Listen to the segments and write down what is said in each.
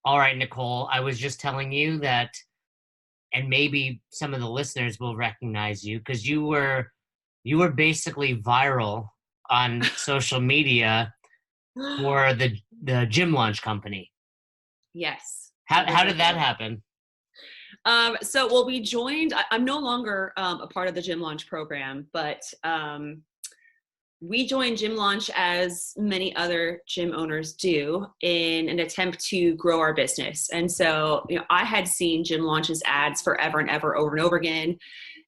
All right, Nicole, I was just telling you that, and maybe some of the listeners will recognize you because you were basically viral on social media for the gym launch company. Yes, it How was did that happen? well, we joined. I'm no longer a part of the Gym Launch program, but we joined Gym Launch as many other gym owners do in an attempt to grow our business. And so, I had seen Gym Launch's ads forever and ever, over and over again.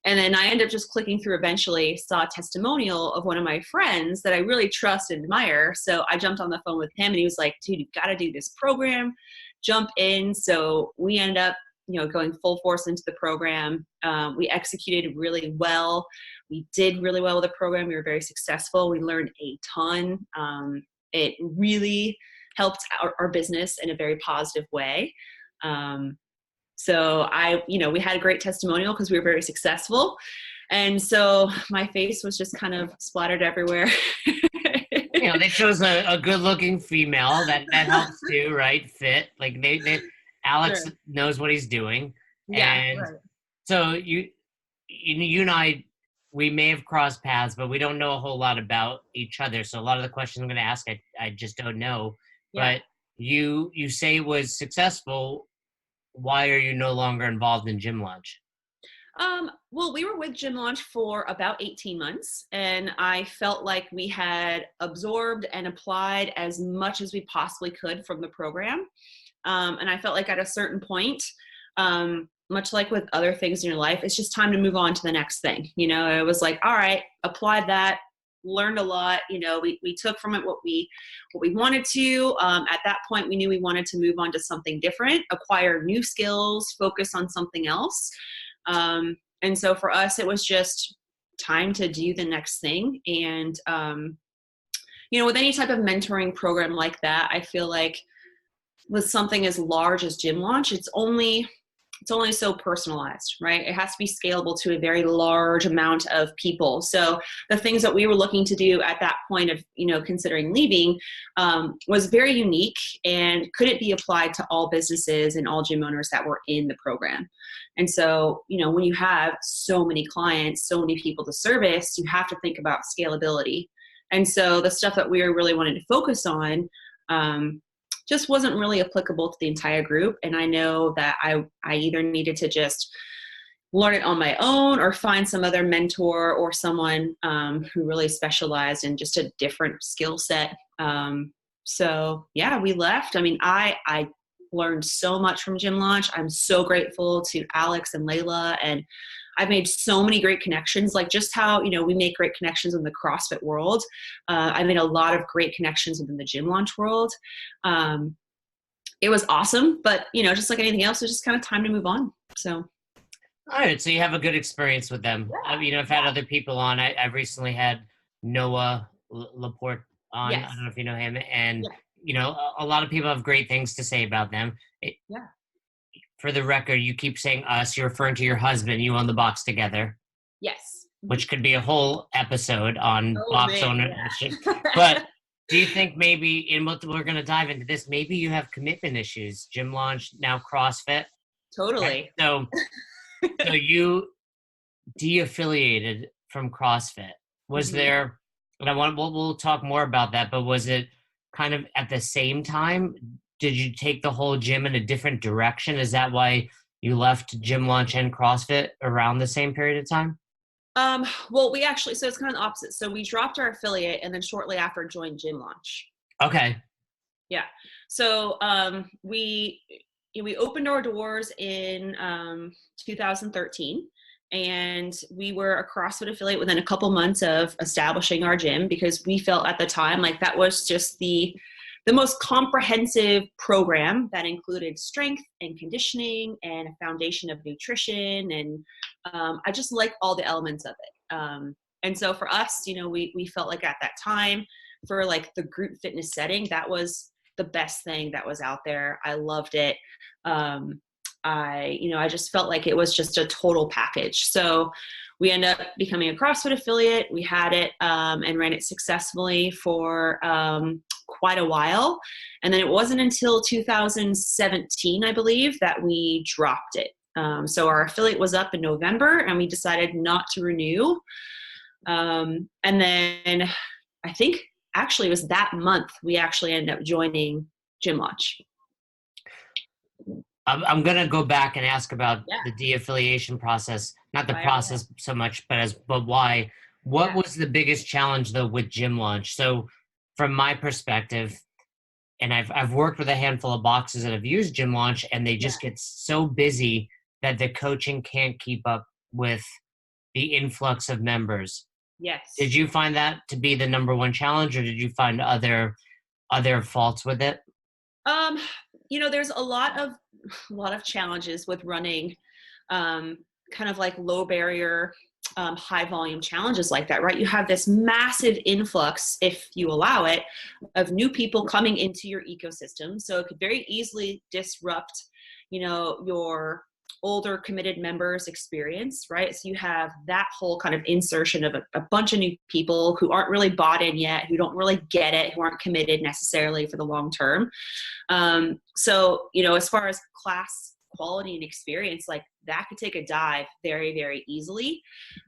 And then I ended up just clicking through, eventually saw a testimonial of one of my friends that I really trust and admire. So I jumped on the phone with him and he was like, dude, you got to do this program, jump in. So we ended up, going full force into the program. We executed really well. We did really well with the program. We were very successful. We learned a ton. It really helped our business in a very positive way. So we had a great testimonial because we were very successful. And so my face was just kind of splattered everywhere. They chose a good looking female that helps too, right? Fit. Like they Alex Sure. knows what he's doing. Yeah, And right. so you and I, we may have crossed paths, but we don't know a whole lot about each other. So a lot of the questions I'm going to ask, I just don't know. Yeah. But you say it was successful. Why are you no longer involved in gym launch? Well, we were with Gym Launch for about 18 months, and I felt like we had absorbed and applied as much as we possibly could from the program. And I felt like at a certain point, much like with other things in your life, it's just time to move on to the next thing. It was like, all right, applied that, learned a lot. We took from it what we wanted to. At that point, we knew we wanted to move on to something different, acquire new skills, focus on something else. And so for us, it was just time to do the next thing. And, with any type of mentoring program like that, I feel like with something as large as Gym Launch, it's only so personalized, right? It has to be scalable to a very large amount of people. So the things that we were looking to do at that point of, considering leaving, was very unique and couldn't be applied to all businesses and all gym owners that were in the program. And so, when you have so many clients, so many people to service, you have to think about scalability. And so the stuff that we were really wanting to focus on, just wasn't really applicable to the entire group. And I know that I either needed to just learn it on my own or find some other mentor or someone who really specialized in just a different skill set. So yeah, we left. I mean, I learned so much from Gym Launch. I'm so grateful to Alex and Layla, and I've made so many great connections, like just how, we make great connections in the CrossFit world. I made a lot of great connections within the Gym Launch world. It was awesome, but, just like anything else, it's just kind of time to move on. So. All right, so you have a good experience with them. I've had other people on. I've recently had Noah Laporte on. Yes. I don't know if you know him. And, Yeah. a lot of people have great things to say about them. Yeah. For the record, you keep saying us. You're referring to your husband. You own the box together. Yes. Which could be a whole episode on box ownership. Yeah. But do you think maybe, and we're going to dive into this, maybe you have commitment issues? Gym Launch, now CrossFit. Totally. So you de-affiliated from CrossFit. Was there, and we'll talk more about that, but was it kind of at the same time? Did you take the whole gym in a different direction? Is that why you left Gym Launch and CrossFit around the same period of time? Well, so it's kind of the opposite. So we dropped our affiliate and then shortly after joined Gym Launch. Okay. Yeah. So, we opened our doors in, 2013, and we were a CrossFit affiliate within a couple months of establishing our gym, because we felt at the time like that was just the most comprehensive program that included strength and conditioning and a foundation of nutrition. And I just like all the elements of it. And so for us, we felt like at that time, for like the group fitness setting, that was the best thing that was out there. I loved it. I just felt like it was just a total package. So we ended up becoming a CrossFit affiliate. We had it and ran it successfully for quite a while. And then it wasn't until 2017, I believe, that we dropped it. So our affiliate was up in November and we decided not to renew. And then I think actually it was that month we actually ended up joining Gym Launch. I'm going to go back and ask about Yeah. the de-affiliation process, not the Fire process so much, but why. What Yeah. was the biggest challenge though with Gym Launch? So from my perspective, and I've worked with a handful of boxes that have used Gym Launch, and they Yeah. just get so busy that the coaching can't keep up with the influx of members. Did Yes. you find that to be the number one challenge, or did you find other faults with it? Um, there's a lot of challenges with running kind of like low barrier, high volume challenges like that, right? You have this massive influx, if you allow it, of new people coming into your ecosystem. So it could very easily disrupt, your older committed members experience, right? So you have that whole kind of insertion of a bunch of new people who aren't really bought in yet, who don't really get it, who aren't committed necessarily for the long term. So, as far as class quality and experience, like that could take a dive very, very easily.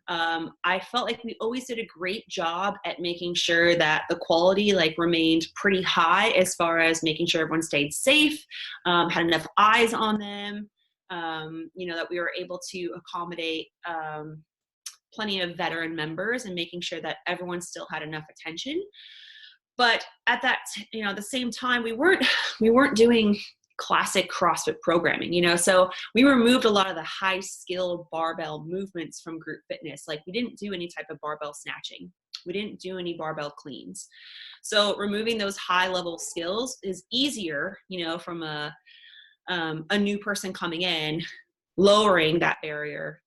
I felt like we always did a great job at making sure that the quality like remained pretty high as far as making sure everyone stayed safe, had enough eyes on them, that we were able to accommodate plenty of veteran members and making sure that everyone still had enough attention. But at that, the same time, we weren't doing classic CrossFit programming, so we removed a lot of the high skill barbell movements from group fitness. Like we didn't do any type of barbell snatching. We didn't do any barbell cleans. So removing those high level skills is easier, from a new person coming in, lowering that barrier,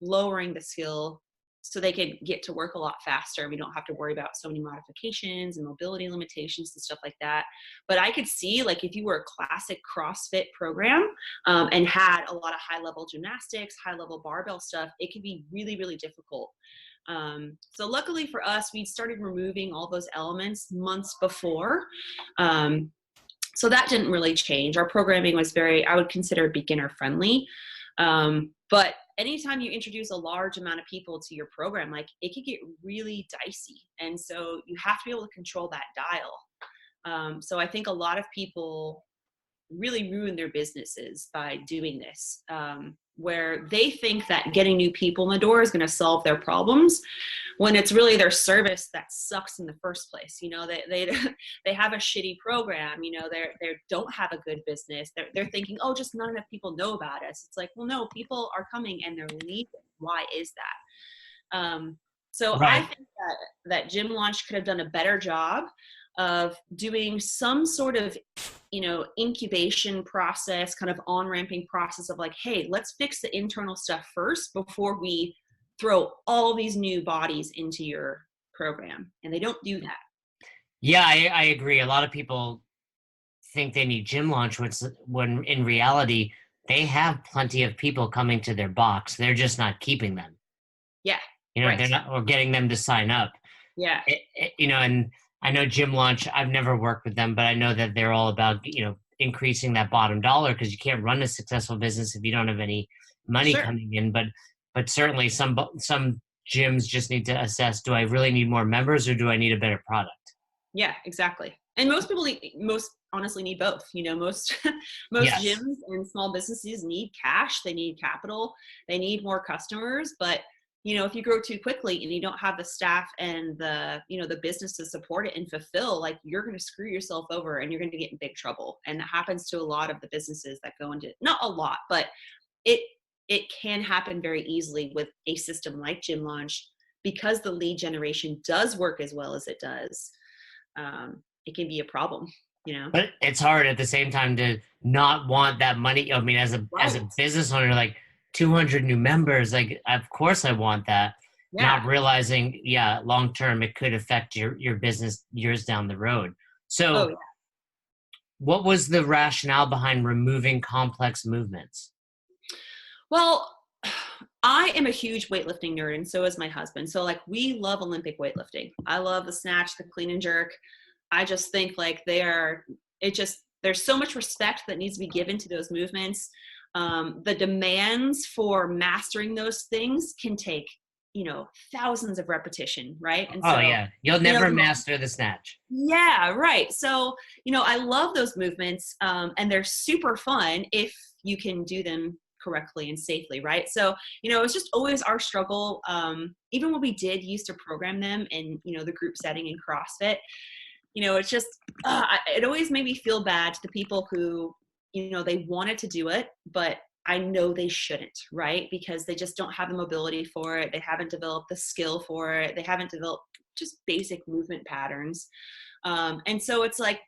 lowering the skill so they can get to work a lot faster. We don't have to worry about so many modifications and mobility limitations and stuff like that. But I could see, like, if you were a classic CrossFit program and had a lot of high level gymnastics, high level barbell stuff, it could be really, really difficult. So luckily for us, we started removing all those elements months before. So that didn't really change. Our programming was I would consider beginner friendly. But anytime you introduce a large amount of people to your program, like it could get really dicey. And so you have to be able to control that dial. So I think a lot of people really ruin their businesses by doing this, where they think that getting new people in the door is going to solve their problems when it's really their service that sucks in the first place. They have a shitty program, they don't have a good business. They're thinking, oh, just not enough people know about us. It's like, well, no, people are coming and they're leaving. Why is that? So I Right. think that Gym Launch could have done a better job of doing some sort of, incubation process, kind of on-ramping process of like, hey, let's fix the internal stuff first before we throw all these new bodies into your program. And they don't do that. Yeah, I agree. A lot of people think they need Gym Launch, when in reality, they have plenty of people coming to their box. They're just not keeping them. Yeah. They're Right. not, or getting them to sign up. Yeah. And I know Gym Launch, I've never worked with them, but I know that they're all about, increasing that bottom dollar, because you can't run a successful business if you don't have any money Sure. coming in. But certainly some gyms just need to assess, do I really need more members or do I need a better product? Yeah, exactly. And most people, most honestly need both. Most most Yes. gyms and small businesses need cash. They need capital. They need more customers. But if you grow too quickly and you don't have the staff and the business to support it and fulfill, like you're going to screw yourself over and you're going to get in big trouble. And that happens to a lot of the businesses that go into, not a lot, but it can happen very easily with a system like Gym Launch, because the lead generation does work as well as it does. It can be a problem. But it's hard at the same time to not want that money. I mean, as a Right. business owner, like 200 new members, like of course I want that. Yeah. Not realizing, yeah, long term it could affect your business years down the road. Oh, So, yeah. what was the rationale behind removing complex movements? Well, I am a huge weightlifting nerd, and so is my husband. So, like, we love Olympic weightlifting. I love the snatch, the clean and jerk. I just think like there's so much respect that needs to be given to those movements. The demands for mastering those things can take, thousands of repetition, right? And Oh so, yeah, you'll never master the snatch. yeah, right. So, I love those movements, and they're super fun if you can do them correctly and safely, right? So, it's just always our struggle. Even when we did used to program them in, the group setting in CrossFit, it's just, it always made me feel bad to the people who, they wanted to do it, but I know they shouldn't, right? Because they just don't have the mobility for it. They haven't developed the skill for it. They haven't developed just basic movement patterns. And so it's like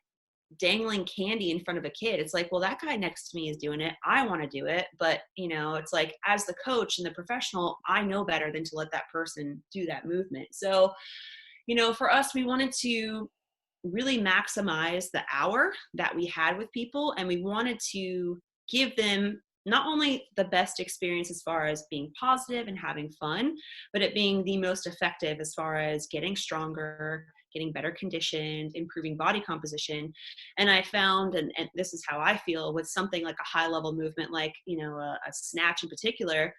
dangling candy in front of a kid. It's like, well, that guy next to me is doing it. I want to do it. But, it's like, as the coach and the professional, I know better than to let that person do that movement. So, for us, we wanted to really maximize the hour that we had with people. And we wanted to give them not only the best experience as far as being positive and having fun, but it being the most effective as far as getting stronger, getting better conditioned, improving body composition. And I found, and this is how I feel with something like a high level movement, like, a snatch in particular,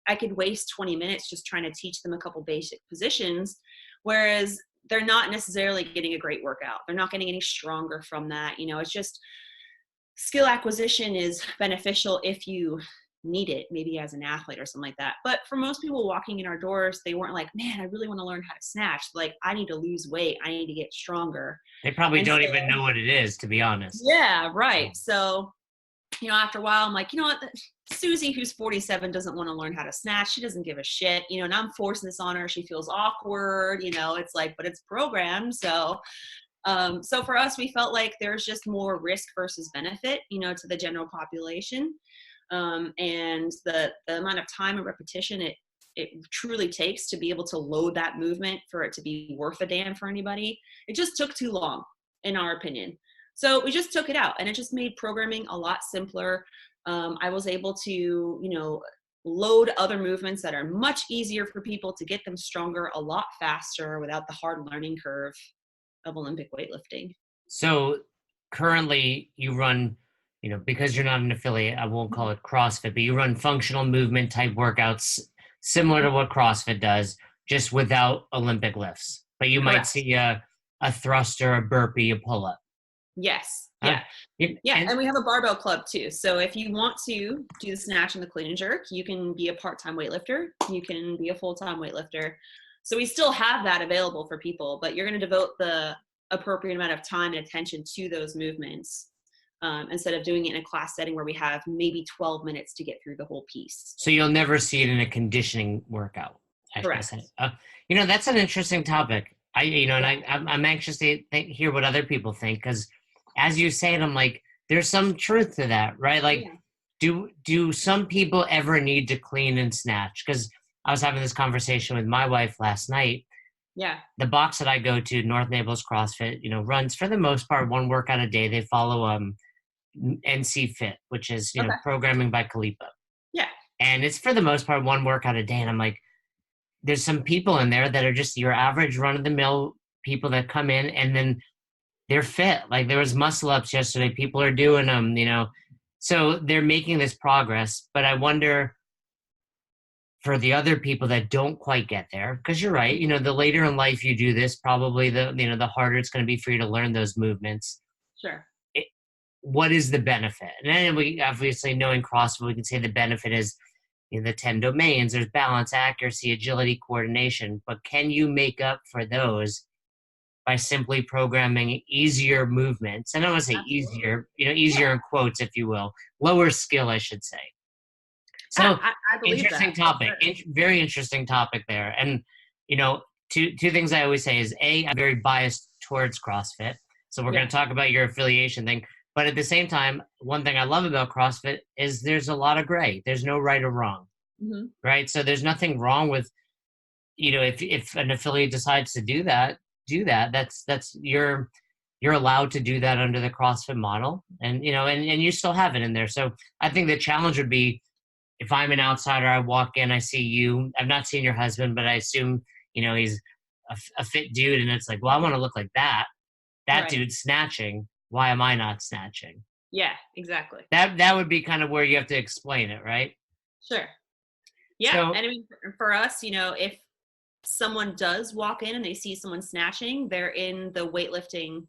I could waste 20 minutes just trying to teach them a couple basic positions. Whereas they're not necessarily getting a great workout. They're not getting any stronger from that. It's just skill acquisition is beneficial if you need it, maybe as an athlete or something like that. But for most people walking in our doors, they weren't like, man, I really want to learn how to snatch. Like, I need to lose weight. I need to get stronger. They probably And don't so, even know what it is, to be honest. yeah, right. So, after a while, I'm like, what? Susie, who's 47, doesn't want to learn how to snatch. She doesn't give a shit, and I'm forcing this on her. She feels awkward, it's like, but it's programmed. So, so for us, we felt like there's just more risk versus benefit, to the general population. And the amount of time and repetition it truly takes to be able to load that movement for it to be worth a damn for anybody. It just took too long, in our opinion. So we just took it out, and it just made programming a lot simpler. I was able to, load other movements that are much easier for people to get them stronger a lot faster without the hard learning curve of Olympic weightlifting. So currently you run, because you're not an affiliate, I won't call it CrossFit, but you run functional movement type workouts similar to what CrossFit does, just without Olympic lifts. But you might Correct. see a thruster, a burpee, a pull-up. Yes. Yeah. And we have a barbell club too. So if you want to do the snatch and the clean and jerk, you can be a part-time weightlifter. You can be a full-time weightlifter. So we still have that available for people, but you're going to devote the appropriate amount of time and attention to those movements, instead of doing it in a class setting where we have maybe 12 minutes to get through the whole piece. So you'll never see it in a conditioning workout. Correct. That's an interesting topic. I'm anxious to hear what other people think, because as you say it, I'm like, there's some truth to that, right? Like, do some people ever need to clean and snatch? Because I was having this conversation with my wife last night. Yeah. The box that I go to, North Naples CrossFit, runs for the most part one workout a day. They follow NC Fit, which is programming by Kalipa. Yeah. And it's for the most part one workout a day. And I'm like, there's some people in there that are just your average run-of-the-mill people that come in and then they're fit. Like, there was muscle-ups yesterday. People are doing them, So they're making this progress. But I wonder, for the other people that don't quite get there, because you're right, the later in life you do this, probably the harder it's going to be for you to learn those movements. Sure. What is the benefit? And then we obviously, knowing CrossFit, we can say the benefit is the 10 domains. There's balance, accuracy, agility, coordination. But can you make up for those by simply programming easier movements? And I want to say easier, easier in quotes, if you will, lower skill, I should say. So I believe interesting that. topic, Sure. very interesting topic there. And, two things I always say is, A, I'm very biased towards CrossFit. So we're going to talk about your affiliation thing. But at the same time, one thing I love about CrossFit is there's a lot of gray. There's no right or wrong, right? So there's nothing wrong with, if an affiliate decides to do that, that's you're allowed to do that under the CrossFit model, and and you still have it in there. So I think the challenge would be, if I'm an outsider, I walk in, I see you. I've not seen your husband, but I assume he's a fit dude, and it's like, well, I want to look like that. that Right. dude's snatching. Why am I not snatching? Yeah, exactly. That would be kind of where you have to explain it, right? Sure. Yeah. So And I mean, for us, if someone does walk in and they see someone snatching, they're in the weightlifting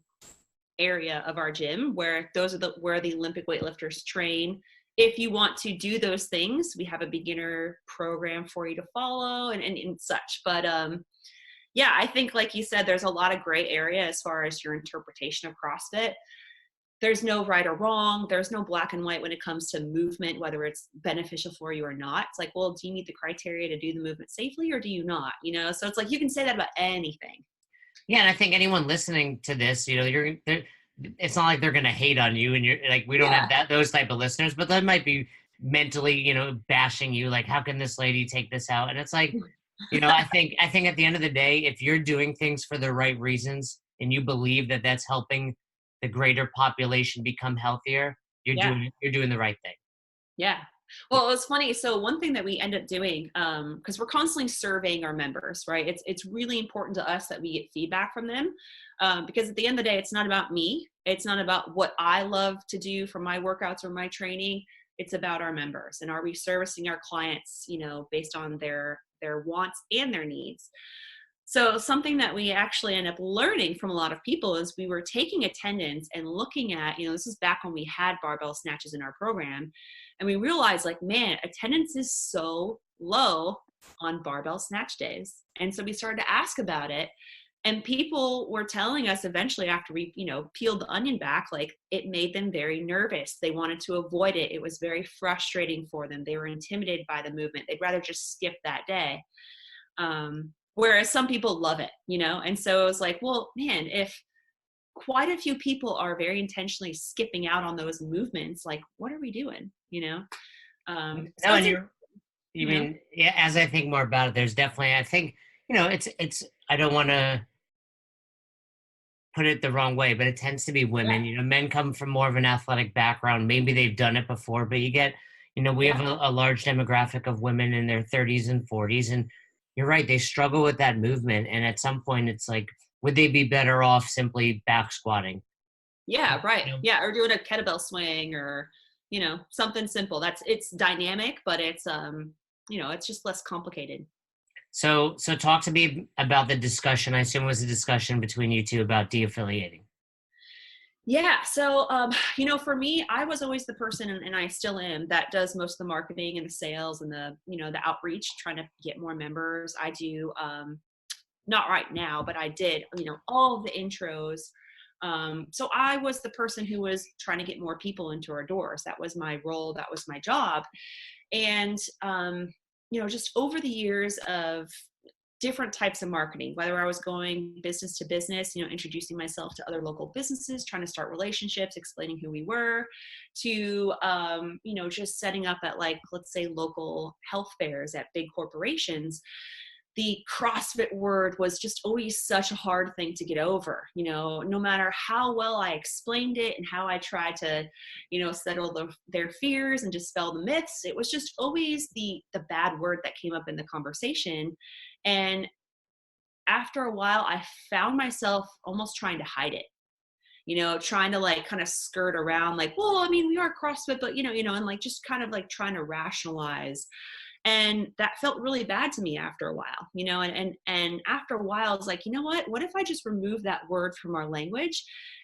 area of our gym where those are where the Olympic weightlifters train. If you want to do those things, we have a beginner program for you to follow and such. But yeah, I think like you said, there's a lot of gray area as far as your interpretation of CrossFit. There's no right or wrong. There's no black and white when it comes to movement, whether it's beneficial for you or not. It's like, well, do you meet the criteria to do the movement safely or do you not? So it's like you can say that about anything. yeah, and I think anyone listening to this, it's not like they're gonna hate on you, and you're like, we don't have Yeah. those type of listeners, but they might be mentally, bashing you, like, how can this lady take this out? And it's like, I think at the end of the day, if you're doing things for the right reasons and you believe that that's helping the greater population become healthier, Yeah. you're doing the right thing. Yeah. Well, it was funny. So one thing that we end up doing, because we're constantly surveying our members, right? It's really important to us that we get feedback from them, because at the end of the day, it's not about me. It's not about what I love to do for my workouts or my training. It's about our members, and are we servicing our clients, based on their wants and their needs. So something that we actually end up learning from a lot of people is we were taking attendance and looking at, this is back when we had barbell snatches in our program. And we realized like, man, attendance is so low on barbell snatch days. And so we started to ask about it. And people were telling us eventually after we, peeled the onion back, like it made them very nervous. They wanted to avoid it. It was very frustrating for them. They were intimidated by the movement. They'd rather just skip that day. Whereas some people love it, and so it was like, well, man, if quite a few people are very intentionally skipping out on those movements, like, what are we doing, No, so and it's, you mean, yeah, as I think more about it, there's definitely, I think, it's, I don't want to put it the wrong way, but it tends to be yeah, women. Men come from more of an athletic background. Maybe they've done it before, but we yeah, have a large demographic of women in their 30s and 40s. And you're right, they struggle with that movement. And at some point, it's like, would they be better off simply back squatting? yeah, right, You know? yeah, or doing a kettlebell swing or, something simple. It's dynamic, but it's just less complicated. So talk to me about the discussion. I assume it was a discussion between you two about de-affiliating. Yeah. So, for me, I was always the person, and I still am, that does most of the marketing and the sales and the outreach, trying to get more members. I do, not right now, but I did, all the intros. So I was the person who was trying to get more people into our doors. That was my role. That was my job. And, just over the years of different types of marketing, whether I was going business to business, introducing myself to other local businesses, trying to start relationships, explaining who we were, to, just setting up at, like, let's say local health fairs at big corporations. The CrossFit word was just always such a hard thing to get over, no matter how well I explained it and how I tried to, settle their fears and dispel the myths. It was just always the bad word that came up in the conversation. And after a while, I found myself almost trying to hide it, trying to like kind of skirt around, like, well, I mean, we are CrossFit, but and like just kind of like trying to rationalize. And that felt really bad to me after a while, and after a while, I was like, what if I just remove that word from our language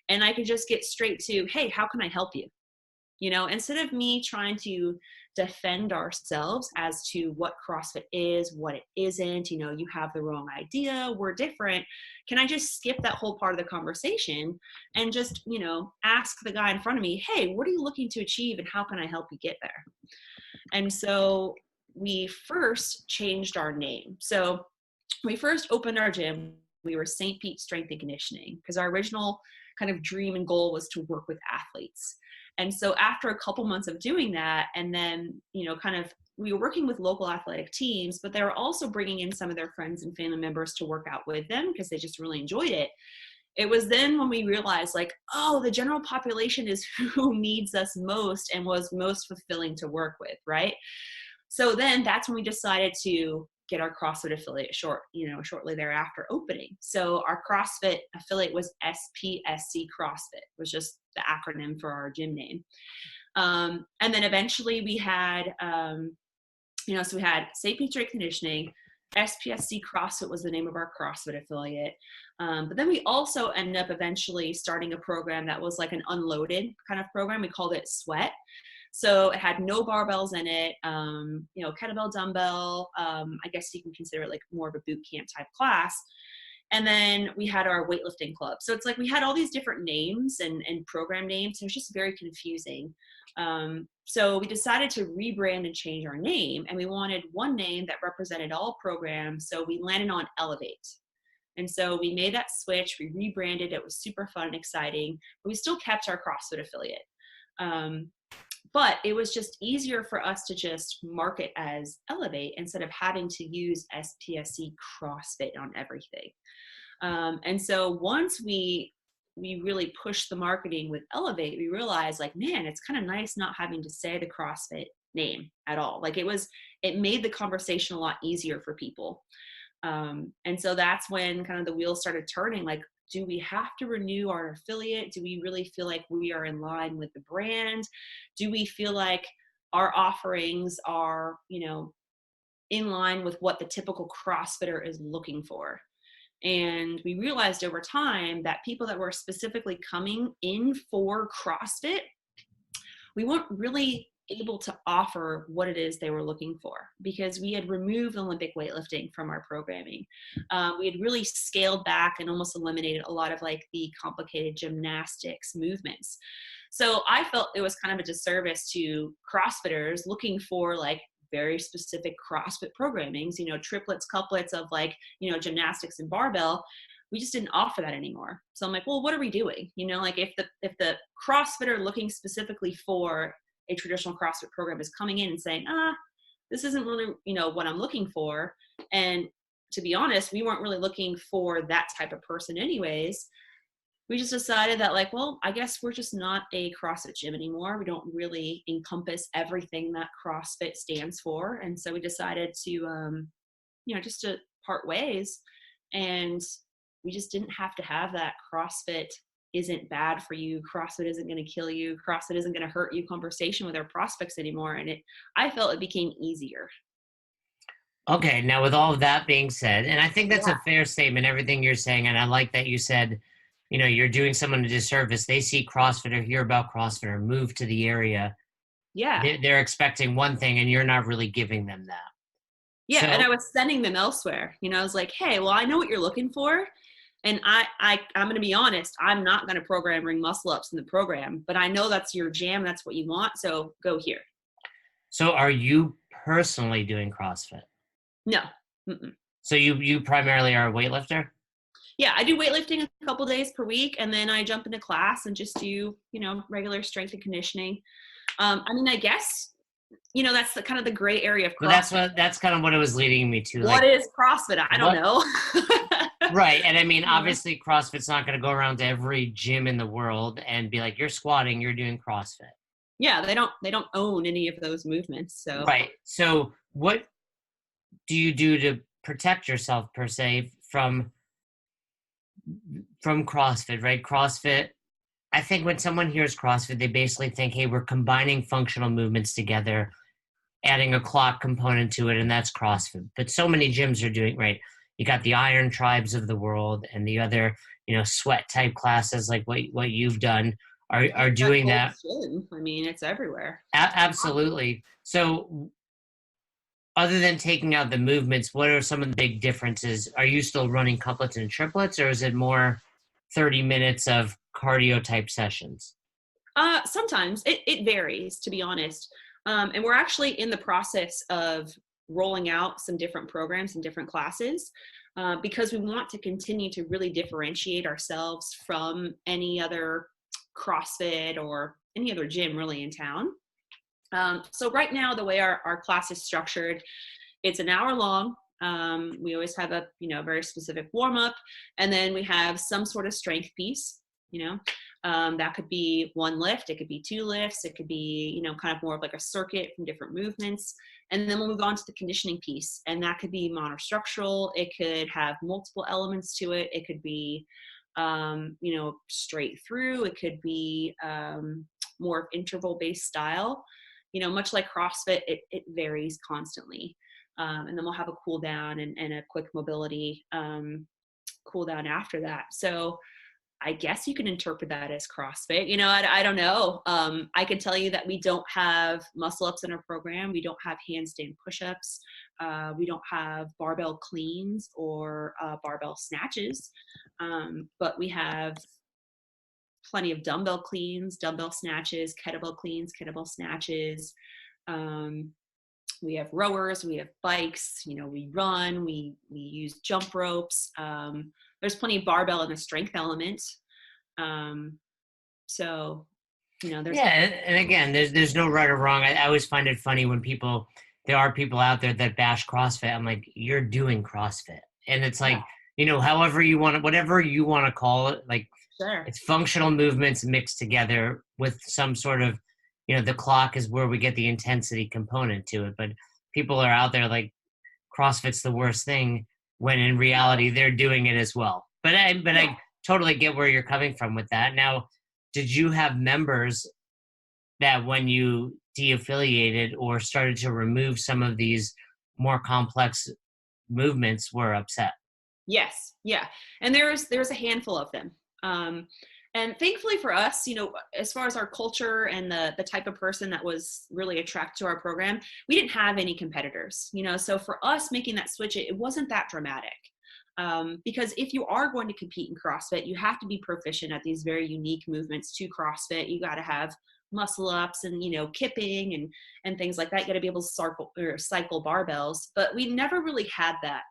and I could just get straight to, hey, how can I help you? Instead of me trying to defend ourselves as to what CrossFit is, what it isn't, you have the wrong idea, we're different. Can I just skip that whole part of the conversation and just, ask the guy in front of me, hey, what are you looking to achieve and how can I help you get there? And so we first changed our name. So we first opened our gym, we were St. Pete Strength and Conditioning, because our original kind of dream and goal was to work with athletes. And so after a couple months of doing that, and then, kind of, we were working with local athletic teams, but they were also bringing in some of their friends and family members to work out with them because they just really enjoyed it. It was then when we realized, like, oh, the general population is who needs us most and was most fulfilling to work with, right? So then that's when we decided to get our CrossFit affiliate shortly thereafter opening. So our CrossFit affiliate was SPSC CrossFit, was just the acronym for our gym name. And then eventually we had, so we had Sapien Strength Conditioning, SPSC CrossFit was the name of our CrossFit affiliate. But then we also ended up eventually starting a program that was like an unloaded kind of program. We called it Sweat. So it had no barbells in it, kettlebell, dumbbell. I guess you can consider it like more of a boot camp type class. And then we had our weightlifting club. So it's like we had all these different names and program names. It was just very confusing. So we decided to rebrand and change our name. And we wanted one name that represented all programs. So we landed on Elevate. And so we made that switch. We rebranded. It was super fun and exciting. But we still kept our CrossFit affiliate. But it was just easier for us to just market as Elevate instead of having to use SPSC CrossFit on everything. And so once we really pushed the marketing with Elevate, we realized like, man, it's kind of nice not having to say the CrossFit name at all. Like it made the conversation a lot easier for people. And so that's when kind of the wheels started turning, like, do we have to renew our affiliate? Do we really feel like we are in line with the brand? Do we feel like our offerings are, in line with what the typical CrossFitter is looking for? And we realized over time that people that were specifically coming in for CrossFit, we weren't really able to offer what it is they were looking for because we had removed Olympic weightlifting from our programming. We had really scaled back and almost eliminated a lot of like the complicated gymnastics movements. So I felt it was kind of a disservice to CrossFitters looking for like very specific CrossFit programmings, triplets, couplets of like, gymnastics and barbell. We just didn't offer that anymore. So I'm like, well, what are we doing? Like if the CrossFitter looking specifically for a traditional CrossFit program is coming in and saying, this isn't really, what I'm looking for. And to be honest, we weren't really looking for that type of person anyways. We just decided that like, well, I guess we're just not a CrossFit gym anymore. We don't really encompass everything that CrossFit stands for. And so we decided to, just to part ways. And we just didn't have to have that CrossFit isn't bad for you. CrossFit isn't going to kill you. CrossFit isn't going to hurt you conversation with our prospects anymore. And I felt it became easier. Okay. Now with all of that being said, and I think that's Yeah. a fair statement, everything you're saying. And I like that you said, you're doing someone a disservice. They see CrossFit or hear about CrossFit or move to the area. Yeah. They're expecting one thing and you're not really giving them that. Yeah. So, and I was sending them elsewhere. I was like, hey, well, I know what you're looking for. And I'm going to be honest, I'm not going to program ring muscle ups in the program, but I know that's your jam. That's what you want. So go here. So are you personally doing CrossFit? No. Mm-mm. So you primarily are a weightlifter? Yeah, I do weightlifting a couple days per week, and then I jump into class and just do, regular strength and conditioning. I guess, that's the kind of the gray area of CrossFit. Well, that's kind of what it was leading me to. What is CrossFit? I don't know. Right. And obviously CrossFit's not going to go around to every gym in the world and be like, you're squatting, you're doing CrossFit. Yeah, they don't own any of those movements. So right. So what do you do to protect yourself per se from CrossFit, right? CrossFit, I think when someone hears CrossFit, they basically think, hey, we're combining functional movements together, adding a clock component to it, and that's CrossFit. But so many gyms are doing, right? You got the Iron Tribes of the world and the other, sweat type classes like what you've done are doing that. It's everywhere. Absolutely. So other than taking out the movements, what are some of the big differences? Are you still running couplets and triplets, or is it more 30 minutes of cardio type sessions? Sometimes it varies, to be honest. And we're actually in the process of rolling out some different programs and different classes because we want to continue to really differentiate ourselves from any other CrossFit or any other gym really in town. So right now, the way our class is structured, it's an hour long. We always have a very specific warm up, and then we have some sort of strength piece. That could be one lift, it could be two lifts, it could be, kind of more of like a circuit from different movements. And then we'll move on to the conditioning piece. And that could be monostructural. It could have multiple elements to it. It could be, straight through. It could be more of interval-based style. Much like CrossFit, it varies constantly. And then we'll have a cool down and a quick mobility cool down after that. So I guess you can interpret that as CrossFit. I don't know. I can tell you that we don't have muscle ups in our program. We don't have handstand push-ups. We don't have barbell cleans or barbell snatches. But we have plenty of dumbbell cleans, dumbbell snatches, kettlebell cleans, kettlebell snatches. We have rowers, we have bikes, we run, we use jump ropes. There's plenty of barbell in the strength element. So, there's. Yeah. And again, there's no right or wrong. I always find it funny when there are people out there that bash CrossFit. I'm like, you're doing CrossFit. And it's like, however you want it, whatever you want to call it, like, Sure. It's functional movements mixed together with some sort of, the clock is where we get the intensity component to it. But people are out there like CrossFit's the worst thing when in reality they're doing it as well. But I totally get where you're coming from with that. Now, did you have members that when you de-affiliated or started to remove some of these more complex movements were upset? Yes. Yeah. And there's a handful of them. And thankfully for us, as far as our culture and the type of person that was really attracted to our program, we didn't have any competitors, so for us making that switch, it wasn't that dramatic. Because if you are going to compete in CrossFit, you have to be proficient at these very unique movements to CrossFit. You got to have muscle ups and, kipping and things like that. You got to be able to cycle barbells, but we never really had that,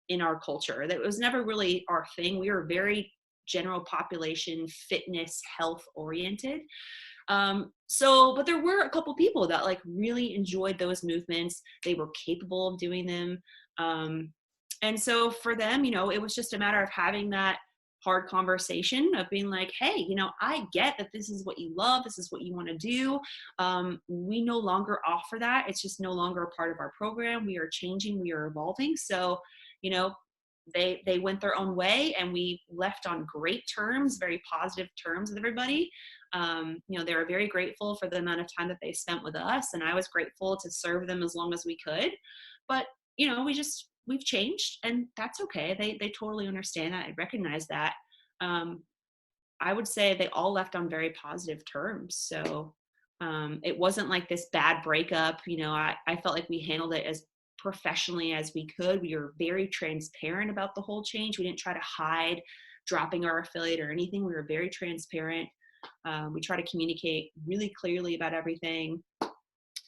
in our culture. That was never really our thing. We were very general population, fitness, health oriented. But there were a couple people that like really enjoyed those movements. They were capable of doing them. And so for them, it was just a matter of having that hard conversation of being like, hey, I get that this is what you love. This is what you want to do. We no longer offer that. It's just no longer a part of our program. We are changing. We are evolving. So, they went their own way and we left on great terms, very positive terms with everybody. They were very grateful for the amount of time that they spent with us. And I was grateful to serve them as long as we could. But, we've changed and that's okay. They totally understand that. I recognize that. I would say they all left on very positive terms. So it wasn't like this bad breakup. I felt like we handled it as professionally as we could. We were very transparent about the whole change. We didn't try to hide dropping our affiliate or anything. We were very transparent. We try to communicate really clearly about everything.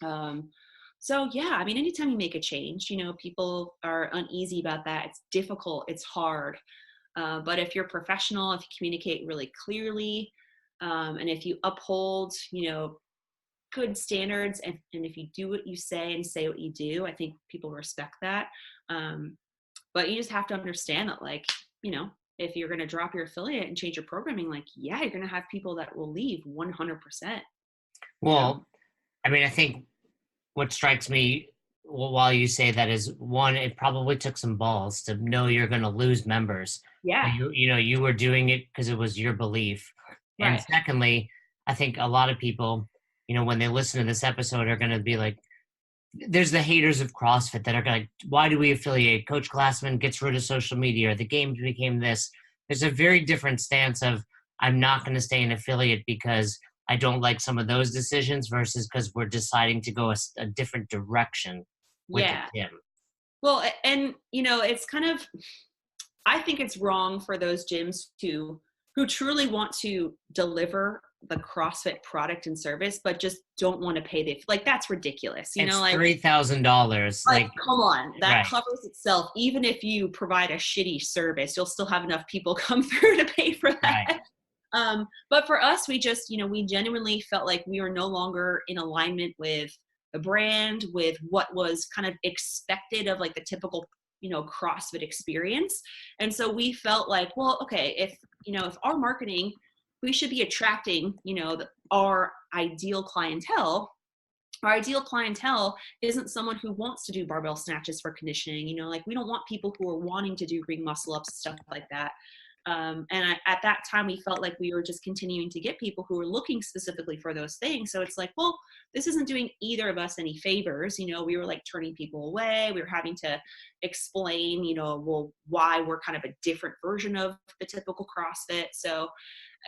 So yeah, I mean, anytime you make a change, people are uneasy about that. It's difficult. It's hard. But if you're professional, if you communicate really clearly, and if you uphold, good standards, and if you do what you say and say what you do, I think people respect that. But you just have to understand that, like, if you're going to drop your affiliate and change your programming, like, yeah, you're going to have people that will leave 100%. Well, I mean, I think what strikes me while you say that is, one, it probably took some balls to know you're going to lose members. Yeah. You were doing it because it was your belief. Right. And secondly, I think a lot of people, when they listen to this episode are going to be like, there's the haters of CrossFit that are like, why do we affiliate? Coach Glassman gets rid of social media, or the games became this. There's a very different stance of, I'm not going to stay an affiliate because I don't like some of those decisions versus because we're deciding to go a different direction with the gym. Well, and, it's kind of, I think it's wrong for those gyms who truly want to deliver the CrossFit product and service, but just don't want to pay like, that's ridiculous. It's like $3,000. Like, come on, that right. covers itself. Even if you provide a shitty service, you'll still have enough people come through to pay for that. Right. But for us, we just, we genuinely felt like we were no longer in alignment with the brand, with what was kind of expected of like the typical, CrossFit experience. And so we felt like, well, okay, if our marketing we should be attracting, our ideal clientele. Our ideal clientele isn't someone who wants to do barbell snatches for conditioning. Like we don't want people who are wanting to do ring muscle ups, stuff like that. At that time, we felt like we were just continuing to get people who were looking specifically for those things. So it's like, well, this isn't doing either of us any favors. We were like turning people away. We were having to explain, well, why we're kind of a different version of the typical CrossFit. So,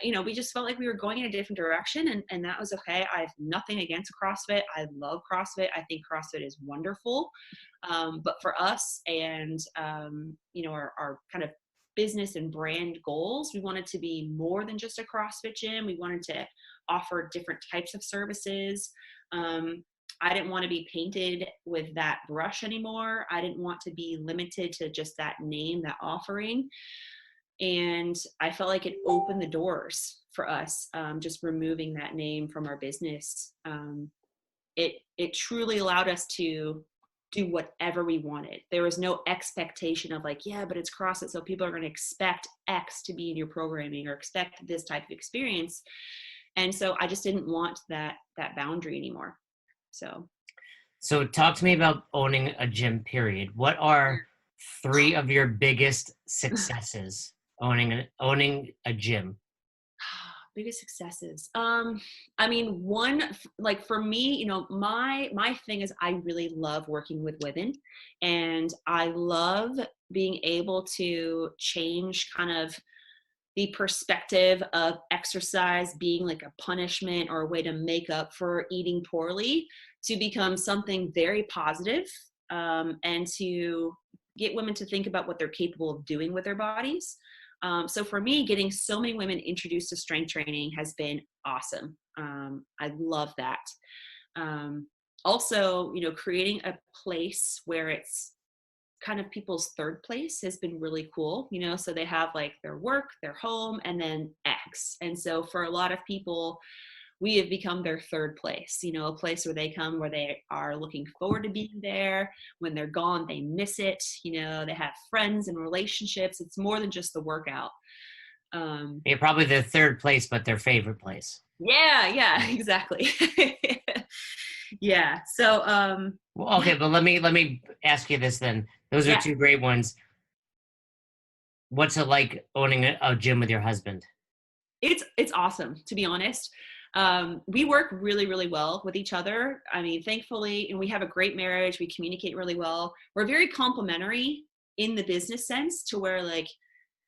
we just felt like we were going in a different direction, and that was okay. I have nothing against CrossFit. I love CrossFit. I think CrossFit is wonderful. But for us and, our kind of business and brand goals, we wanted to be more than just a CrossFit gym. We wanted to offer different types of services. I didn't want to be painted with that brush anymore. I didn't want to be limited to just that name, that offering. And I felt like it opened the doors for us, just removing that name from our business. It truly allowed us to do whatever we wanted. There was no expectation of like, yeah, but it's CrossFit, so people are going to expect X to be in your programming or expect this type of experience. And so I just didn't want that boundary anymore. So talk to me about owning a gym, period. What are 3 of your biggest successes owning a gym? Biggest successes. One, like for me, my thing is I really love working with women, and I love being able to change kind of the perspective of exercise being like a punishment or a way to make up for eating poorly, to become something very positive, and to get women to think about what they're capable of doing with their bodies. So for me, getting so many women introduced to strength training has been awesome. I love that. Also, creating a place where it's kind of people's third place has been really cool, so they have like their work, their home, and then X. And so for a lot of people, we have become their third place, a place where they come, where they are looking forward to being there. When they're gone, they miss it. They have friends and relationships. It's more than just the workout. You're probably their third place, but their favorite place. Yeah, exactly. Yeah. So, well, okay, but let me ask you this then. Those are 2 great ones. What's it like owning a gym with your husband? It's awesome, to be honest. We work really, really well with each other. I mean, thankfully, and we have a great marriage. We communicate really well. We're very complementary in the business sense, to where like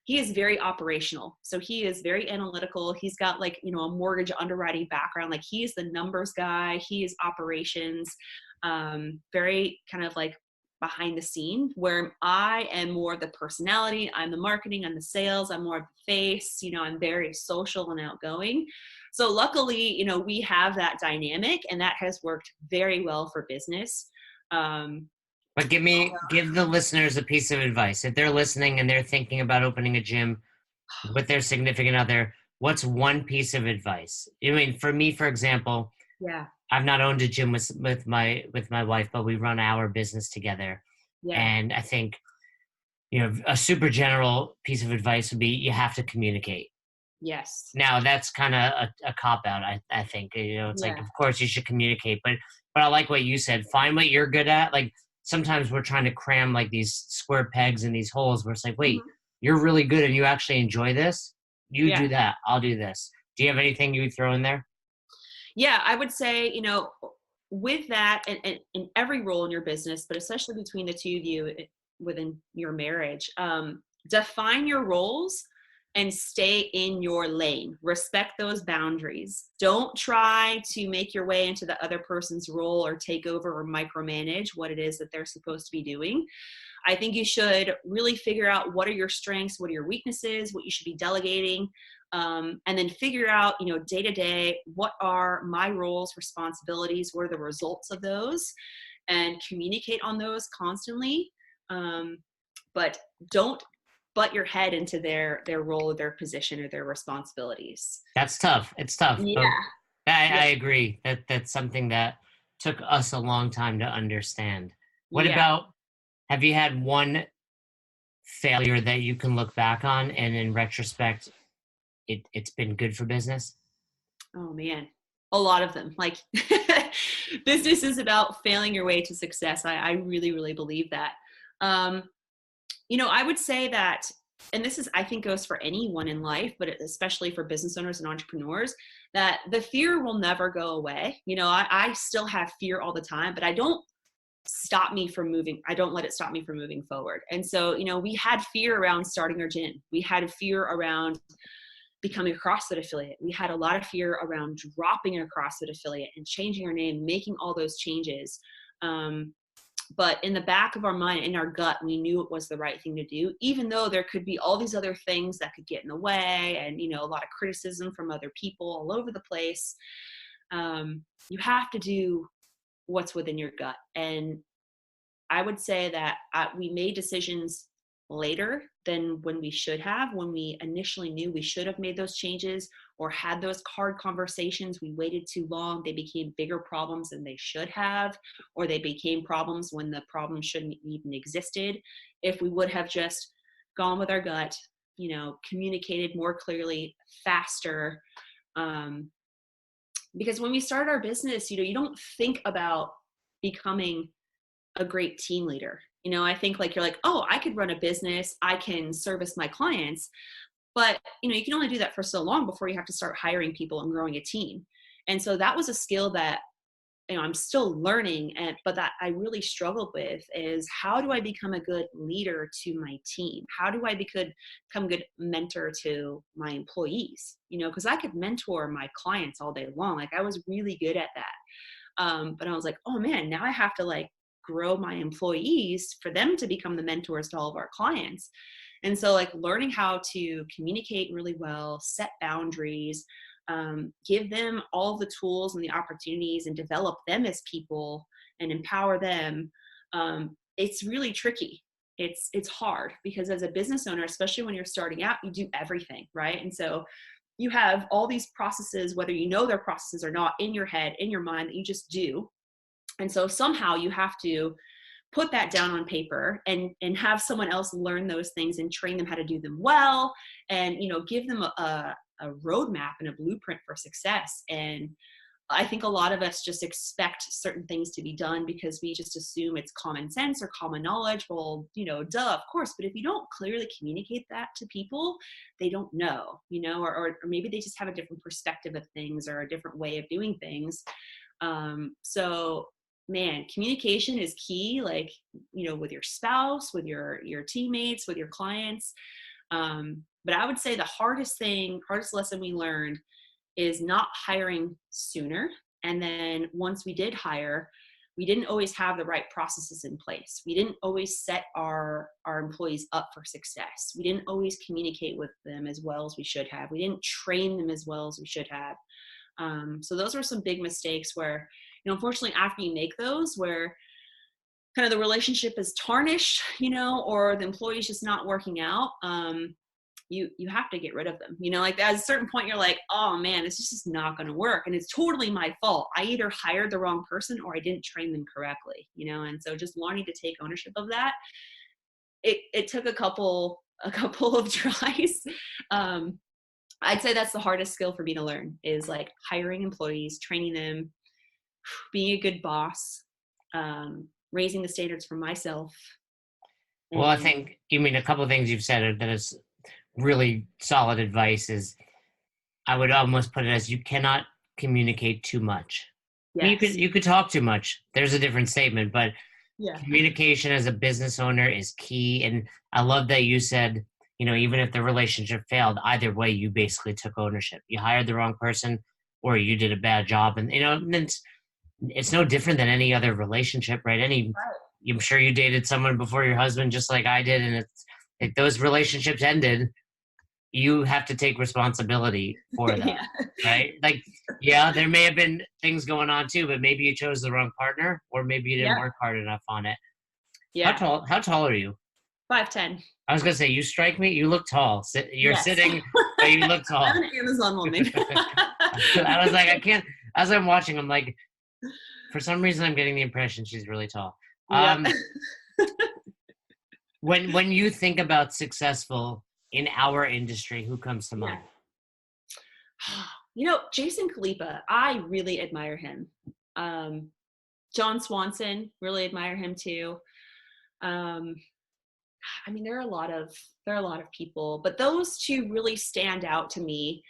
he is very operational. So he is very analytical. He's got like, a mortgage underwriting background. Like he is the numbers guy. He is operations, very kind of like behind the scene, where I am more the personality. I'm the marketing, I'm the sales, I'm more of the face, I'm very social and outgoing. So luckily, we have that dynamic, and that has worked very well for business. But give the listeners a piece of advice. If they're listening and they're thinking about opening a gym with their significant other, what's one piece of advice? I mean, for me, for example, yeah, I've not owned a gym with my wife, but we run our business together. yeah, And I think, a super general piece of advice would be you have to communicate. yes. Now that's kind of a cop out. I think, it's like, of course you should communicate, but I like what you said. Find what you're good at. Like sometimes we're trying to cram like these square pegs in these holes where it's like, wait, you're really good and you actually enjoy this. You do that. I'll do this. Do you have anything you would throw in there? Yeah, I would say, with that, and in every role in your business, but especially between the two of you within your marriage, define your roles and stay in your lane. Respect those boundaries. Don't try to make your way into the other person's role or take over or micromanage what it is that they're supposed to be doing. I think you should really figure out what are your strengths, what are your weaknesses, what you should be delegating, and then figure out, day to day, what are my roles, responsibilities, what are the results of those, and communicate on those constantly. But don't butt your head into their role or their position or their responsibilities. That's tough. It's tough. Yeah. But I agree that's something that took us a long time to understand. What about, have you had one failure that you can look back on and in retrospect it's been good for business? Oh man, a lot of them. Like business is about failing your way to success. I really, really believe that. Um, I would say that, and this is, I think, goes for anyone in life, but especially for business owners and entrepreneurs, that the fear will never go away. I still have fear all the time, but I don't stop me from moving. I don't let it stop me from moving forward. And so, we had fear around starting our gym. We had a fear around becoming a CrossFit affiliate. We had a lot of fear around dropping a CrossFit affiliate and changing our name, making all those changes. But in the back of our mind, in our gut, we knew it was the right thing to do, even though there could be all these other things that could get in the way and, a lot of criticism from other people all over the place. You have to do what's within your gut. And I would say that we made decisions later than when we should have. When we initially knew we should have made those changes or had those hard conversations, we waited too long. They became bigger problems than they should have, or they became problems when the problem shouldn't even existed. If we would have just gone with our gut, communicated more clearly, faster. Because when we start our business, you don't think about becoming a great team leader. I think like you're like, oh, I could run a business, I can service my clients, but you can only do that for so long before you have to start hiring people and growing a team. And so that was a skill that I'm still learning, but that I really struggled with is, how do I become a good leader to my team? How do I become a good mentor to my employees? Because I could mentor my clients all day long. Like I was really good at that. But I was like, oh man, now I have to like grow my employees for them to become the mentors to all of our clients. And so like learning how to communicate really well, set boundaries, give them all the tools and the opportunities and develop them as people and empower them. It's really tricky. It's hard because as a business owner, especially when you're starting out, you do everything, right? And so you have all these processes, whether you know they're processes or not, in your head, in your mind, that you just do. And so somehow you have to put that down on paper and have someone else learn those things and train them how to do them well, and give them a roadmap and a blueprint for success. And I think a lot of us just expect certain things to be done because we just assume it's common sense or common knowledge. Well, duh, of course. But if you don't clearly communicate that to people, they don't know, or maybe they just have a different perspective of things or a different way of doing things. So man, communication is key, like, with your spouse, with your teammates, with your clients. But I would say the hardest lesson we learned is not hiring sooner. And then once we did hire, we didn't always have the right processes in place. We didn't always set our employees up for success. We didn't always communicate with them as well as we should have. We didn't train them as well as we should have. So those were some big mistakes where, unfortunately, after you make those, where kind of the relationship is tarnished, or the employee's just not working out, you have to get rid of them. Like at a certain point, you're like, oh man, this is just not going to work. And it's totally my fault. I either hired the wrong person or I didn't train them correctly, and so just learning to take ownership of that. It took a couple of tries. I'd say that's the hardest skill for me to learn, is like hiring employees, training them, being a good boss, raising the standards for myself. Well, I think, a couple of things you've said that is really solid advice. Is I would almost put it as, you cannot communicate too much. Yes. You could talk too much. There's a different statement, but Yeah. communication as a business owner is key. And I love that you said, even if the relationship failed, either way, you basically took ownership. You hired the wrong person, or you did a bad job. And, it's no different than any other relationship, right? I'm sure you dated someone before your husband, just like I did. And if those relationships ended, you have to take responsibility for that, Yeah. right? Like, yeah, there may have been things going on too, but maybe you chose the wrong partner, or maybe you didn't work hard enough on it. Yeah. How tall are you? 5'10". I was gonna say, you strike me. You look tall. You're Yes. sitting, but you look tall. I'm an Amazon woman. I was like, I can't. As I'm watching, I'm like, for some reason, I'm getting the impression she's really tall. Yep. When you think about successful in our industry, who comes to mind? Jason Khalipa, I really admire him. Um, John Swanson, really admire him too. Um, I mean, there are a lot of people, but those two really stand out to me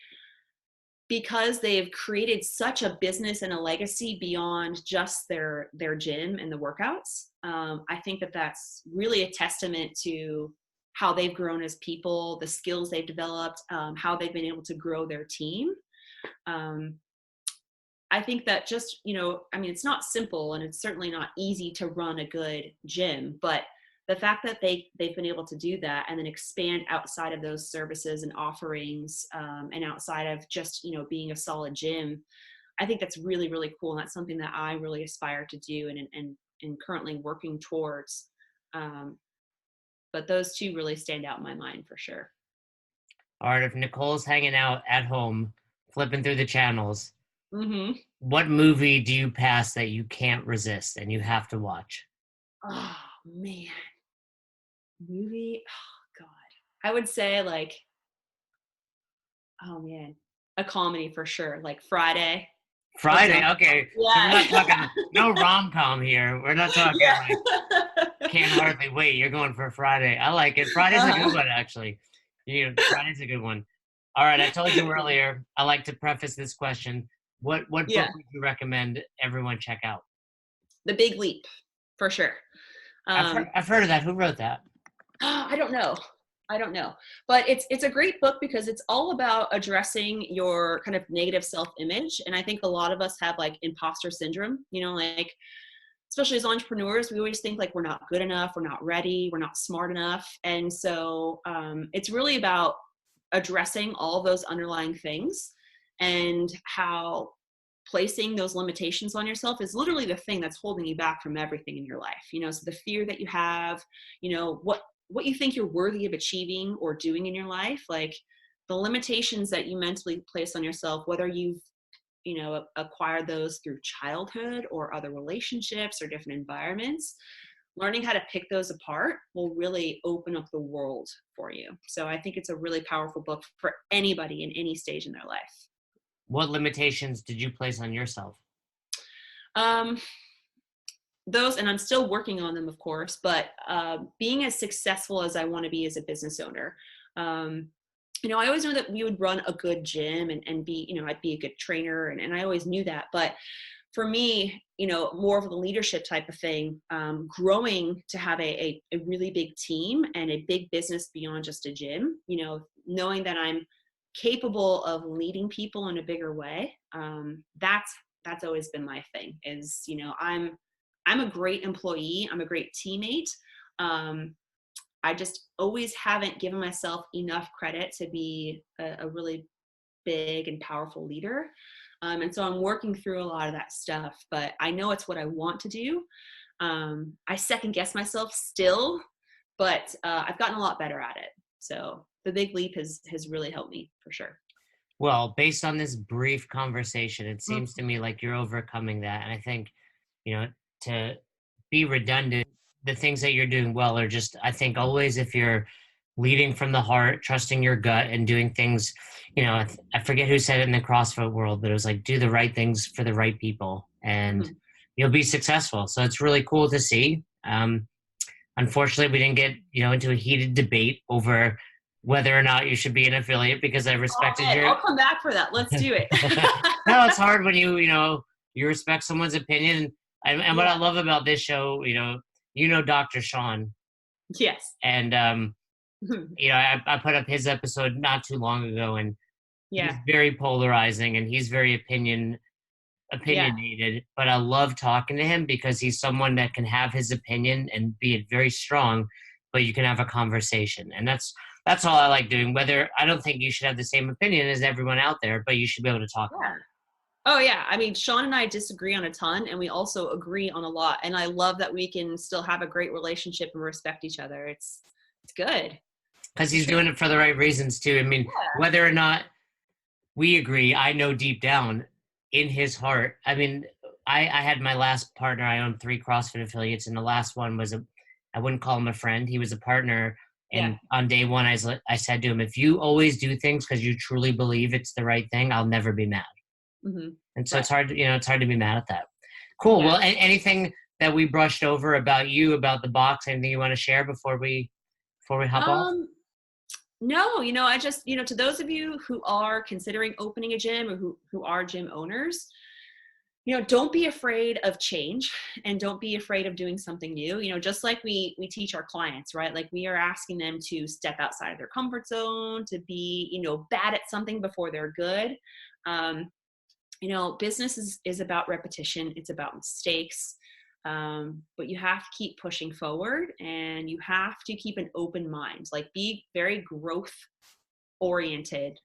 because they've created such a business and a legacy beyond just their gym and the workouts. I think that that's really a testament to how they've grown as people, the skills they've developed, how they've been able to grow their team. Um, I think that just, I mean, it's not simple and it's certainly not easy to run a good gym, but the fact that they've been able to do that and then expand outside of those services and offerings, and outside of just, being a solid gym, I think that's really, really cool. And that's something that I really aspire to do and currently working towards. But those two really stand out in my mind for sure. All right, if Nicole's hanging out at home, flipping through the channels, Mm-hmm. what movie do you pass that you can't resist and you have to watch? Oh man, movie. Oh God, I would say like, oh man, a comedy for sure, like Friday. Love Friday, John. okay. So we're not Yeah. talking no rom-com here. We're not talking Yeah. like can't hardly wait. You're going for Friday. I like it. Friday's a good Uh-huh. one, actually. Friday's a good one. All right, I told you earlier. I like to preface this question. What book Yeah. would you recommend everyone check out? The Big Leap, for sure. I've heard of that. Who wrote that? I don't know. I don't know. But it's a great book because it's all about addressing your kind of negative self-image. And I think a lot of us have like imposter syndrome, like especially as entrepreneurs, we always think like we're not good enough, we're not ready, we're not smart enough. And so it's really about addressing all those underlying things and how placing those limitations on yourself is literally the thing that's holding you back from everything in your life. So the fear that you have, what you think you're worthy of achieving or doing in your life, like the limitations that you mentally place on yourself, whether you've acquired those through childhood or other relationships or different environments. Learning how to pick those apart will really open up the world for you. So I think it's a really powerful book for anybody in any stage in their life. What limitations did you place on yourself? Um, those, and I'm still working on them, of course, but being as successful as I want to be as a business owner. I always knew that we would run a good gym and be, I'd be a good trainer. And I always knew that. But for me, more of the leadership type of thing, growing to have a really big team and a big business beyond just a gym, knowing that I'm capable of leading people in a bigger way. That's always been my thing is, I'm a great employee. I'm a great teammate. I just always haven't given myself enough credit to be a really big and powerful leader. And so I'm working through a lot of that stuff, but I know it's what I want to do. I second guess myself still, but I've gotten a lot better at it. So the Big Leap has really helped me for sure. Well, based on this brief conversation, it Mm. seems to me like you're overcoming that. And I think, to be redundant, the things that you're doing well are just, I think, always if you're leading from the heart, trusting your gut, and doing things, I forget who said it in the CrossFit world, but it was like, do the right things for the right people, and Mhm. you'll be successful. So it's really cool to see. Unfortunately, we didn't get, into a heated debate over whether or not you should be an affiliate because I Oh respected man, your. I'll come back for that. Let's do it. No, it's hard when you respect someone's opinion. And what I Yeah. love about this show, Dr. Sean, Yes. and I put up his episode not too long ago, and he's Yeah. very polarizing and he's very Yeah. opinionated. But I love talking to him because he's someone that can have his opinion and be it very strong, but you can have a conversation, and that's all I like doing. Whether I don't think you should have the same opinion as everyone out there, but you should be able to talk about Yeah. it. Oh yeah, I mean, Sean and I disagree on a ton, and we also agree on a lot. And I love that we can still have a great relationship and respect each other. It's good Because for he's sure. doing it for the right reasons too. I mean, Yeah. whether or not we agree, I know deep down in his heart. I mean, I had my last partner. I owned 3 CrossFit affiliates, and the last one was I wouldn't call him a friend. He was a partner, And on day one, I said to him, if you always do things because you truly believe it's the right thing, I'll never be mad. Mm-hmm. And so it's hard to be mad at that. Cool. Yeah. Well, anything that we brushed over about you, about the box, anything you want to share before we hop off? No, I just, to those of you who are considering opening a gym or who are gym owners, don't be afraid of change and don't be afraid of doing something new. Just like we teach our clients, right? Like we are asking them to step outside of their comfort zone, to be, bad at something before they're good. Business is about repetition. It's about mistakes. But you have to keep pushing forward and you have to keep an open mind, like be very growth oriented.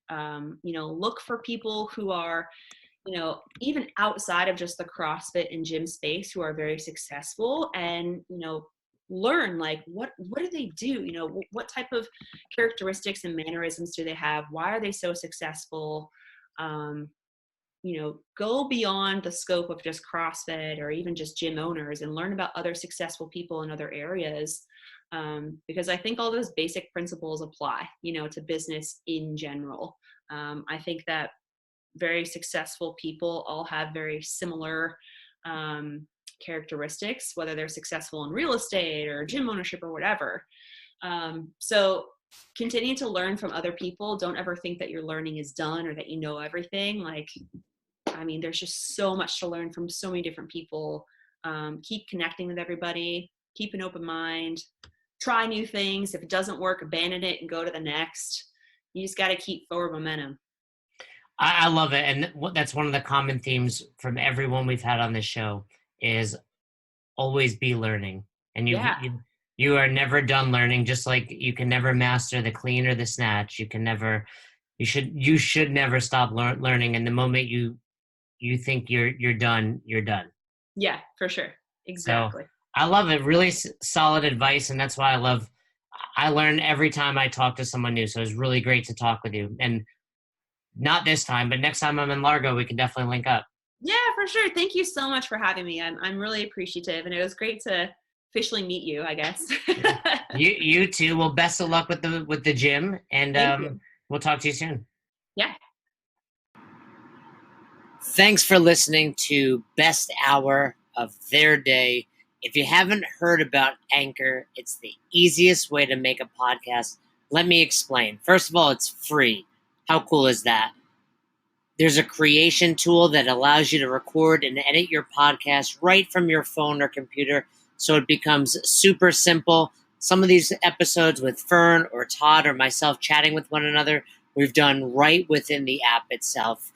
Look for people who are, even outside of just the CrossFit and gym space, who are very successful, and, learn like what do they do? What type of characteristics and mannerisms do they have? Why are they so successful? Go beyond the scope of just CrossFit or even just gym owners and learn about other successful people in other areas. Because I think all those basic principles apply, to business in general. I think that very successful people all have very similar characteristics, whether they're successful in real estate or gym ownership or whatever. So continue to learn from other people. Don't ever think that your learning is done or that you know everything. There's just so much to learn from so many different people. Keep connecting with everybody. Keep an open mind. Try new things. If it doesn't work, abandon it and go to the next. You just got to keep forward momentum. I love it. And that's one of the common themes from everyone we've had on this show is always be learning. And you are never done learning, just like you can never master the clean or the snatch. You should never stop learning. And the moment you think you're done, you're done. Yeah, for sure. Exactly. So I love it. Really solid advice. And that's why I learn every time I talk to someone new. So it's really great to talk with you. And not this time, but next time I'm in Largo, we can definitely link up. Yeah, for sure. Thank you so much for having me. I'm really appreciative, and it was great to officially meet you, I guess. You too. Well, best of luck with the gym, and we'll talk to you soon. Yeah. Thanks for listening to Best Hour of Their Day. If you haven't heard about Anchor, it's the easiest way to make a podcast. Let me explain. First of all, it's free. How cool is that? There's a creation tool that allows you to record and edit your podcast right from your phone or computer, so it becomes super simple. Some of these episodes with Fern or Todd or myself chatting with one another, we've done right within the app itself.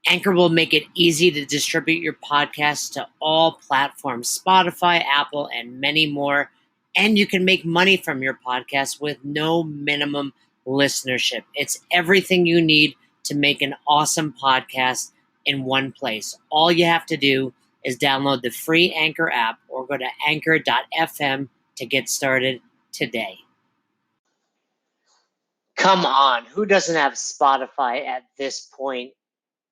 Anchor will make it easy to distribute your podcast to all platforms, Spotify, Apple, and many more. And you can make money from your podcast with no minimum listenership. It's everything you need to make an awesome podcast in one place. All you have to do is download the free Anchor app or go to anchor.fm to get started today. Come on, who doesn't have Spotify at this point?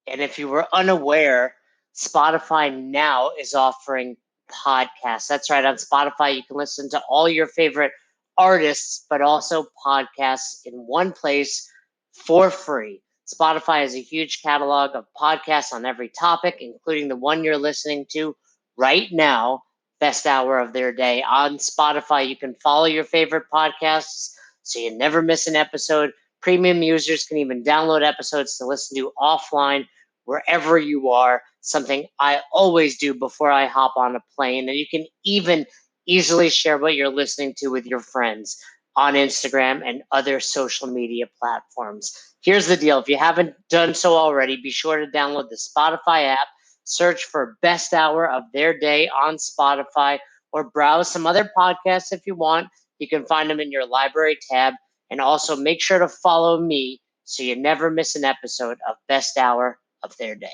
And if you were unaware, Spotify now is offering podcasts. That's right. On Spotify, you can listen to all your favorite artists, but also podcasts in one place for free. Spotify has a huge catalog of podcasts on every topic, including the one you're listening to right now, Best Hour of Their Day. On Spotify, you can follow your favorite podcasts so you never miss an episode. Premium users can even download episodes to listen to offline wherever you are, something I always do before I hop on a plane. And you can even easily share what you're listening to with your friends on Instagram and other social media platforms. Here's the deal. If you haven't done so already, be sure to download the Spotify app, search for Best Hour of Their Day on Spotify, or browse some other podcasts if you want. You can find them in your library tab. And also make sure to follow me so you never miss an episode of Best Hour of Their Day.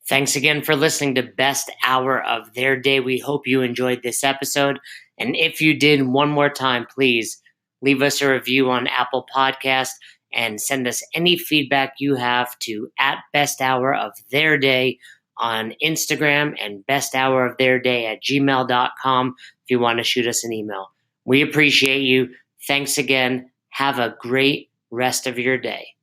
Thanks again for listening to Best Hour of Their Day. We hope you enjoyed this episode. And if you did, one more time, please leave us a review on Apple Podcast and send us any feedback you have to @besthouroftheirday on Instagram and besthouroftheirday@gmail.com if you want to shoot us an email. We appreciate you. Thanks again. Have a great rest of your day.